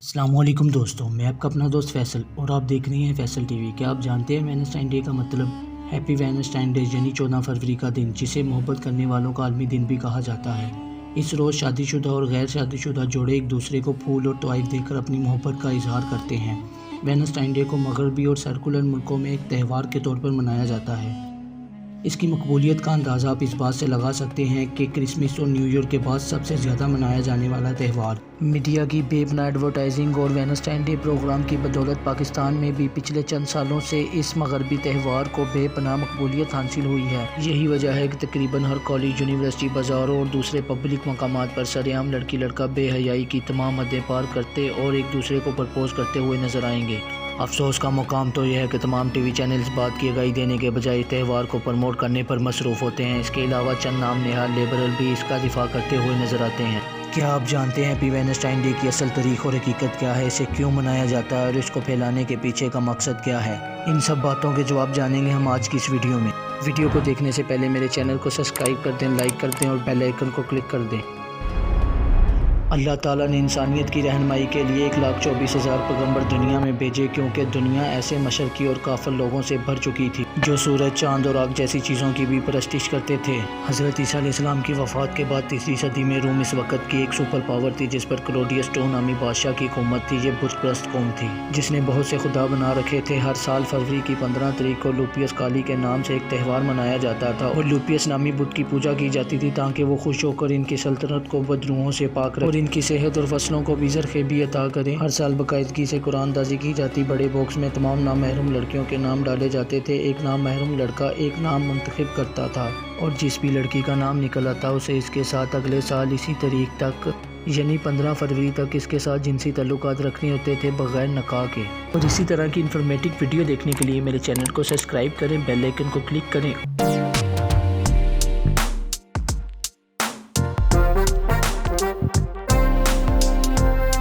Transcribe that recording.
السلام علیکم دوستوں، میں آپ کا اپنا دوست فیصل اور آپ دیکھ رہے ہیں فیصل ٹی وی۔ کیا آپ جانتے ہیں وینسٹائن ڈے کا مطلب؟ ہیپی وینسٹائن ڈے یعنی 14 فروری کا دن، جسے محبت کرنے والوں کا عالمی دن بھی کہا جاتا ہے۔ اس روز شادی شدہ اور غیر شادی شدہ جوڑے ایک دوسرے کو پھول اور تحائف دے کر اپنی محبت کا اظہار کرتے ہیں۔ وینسٹائن ڈے کو مغربی اور سیکولر ملکوں میں ایک تہوار کے طور پر منایا جاتا ہے۔ اس کی مقبولیت کا اندازہ آپ اس بات سے لگا سکتے ہیں کہ کرسمس اور نیو ایئر کے بعد سب سے زیادہ منایا جانے والا تہوار۔ میڈیا کی بے پناہ ایڈورٹائزنگ اور وینسٹائن ڈے پروگرام کی بدولت پاکستان میں بھی پچھلے چند سالوں سے اس مغربی تہوار کو بے پناہ مقبولیت حاصل ہوئی ہے۔ یہی وجہ ہے کہ تقریباً ہر کالج، یونیورسٹی، بازاروں اور دوسرے پبلک مقامات پر سرعام لڑکی لڑکا بے حیائی کی تمام حدیں پار کرتے اور ایک دوسرے کو پرپوز کرتے ہوئے نظر آئیں گے۔ افسوس کا مقام تو یہ ہے کہ تمام ٹی وی چینلز بات کی آگاہی دینے کے بجائے تہوار کو پروموٹ کرنے پر مصروف ہوتے ہیں۔ اس کے علاوہ چند نام نہاد لبرل بھی اس کا دفاع کرتے ہوئے نظر آتے ہیں۔ کیا آپ جانتے ہیں ہیپی وینسٹائن ڈے کی اصل تاریخ اور حقیقت کیا ہے؟ اسے کیوں منایا جاتا ہے اور اس کو پھیلانے کے پیچھے کا مقصد کیا ہے؟ ان سب باتوں کے جواب جانیں گے ہم آج کی اس ویڈیو میں۔ ویڈیو کو دیکھنے سے پہلے میرے چینل کو سبسکرائب کر دیں، لائک کر دیں اور بیل آئیکن کو کلک کر دیں۔ اللہ تعالیٰ نے انسانیت کی رہنمائی کے لیے 1,24,000 پیغمبر دنیا میں بھیجے، کیونکہ دنیا ایسے مشرقی اور کافر لوگوں سے بھر چکی تھی جو سورج، چاند اور آگ جیسی چیزوں کی بھی پرستش کرتے تھے۔ حضرت عیسیٰ علیہ السلام کی وفات کے بعد 3 صدی میں روم اس وقت کی ایک سپر پاور تھی جس پر کلوڈیس II نامی بادشاہ کی حکومت تھی۔ یہ بت پرست قوم تھی جس نے بہت سے خدا بنا رکھے تھے۔ ہر سال فروری کی 15 تاریخ کو لوپیس کالی کے نام سے ایک تہوار منایا جاتا تھا اور لوپیس نامی بت کی پوجا کی جاتی تھی تاکہ وہ خوش ہو کر ان کی سلطنت کو بدروحوں سے پاک رکھے اور ان کی صحت اور فصلوں کو بھی زرخیبی عطا کریں۔ ہر سال باقاعدگی سے قرآن دازی کی جاتی۔ بڑے باکس میں تمام نامحرم لڑکیوں کے نام ڈالے جاتے تھے۔ ایک نام محرم لڑکا ایک نام منتخب کرتا تھا اور جس بھی لڑکی کا نام نکلا تھا اسے اس کے ساتھ اگلے سال اسی تاریخ تک یعنی 15 فروری تک اس کے ساتھ جنسی تعلقات رکھنے ہوتے تھے بغیر نکاح کے۔ اور اسی طرح کی انفارمیٹو ویڈیو دیکھنے کے لیے میرے چینل کو سبسکرائب کریں، بیل آئیکن کو کلک کریں۔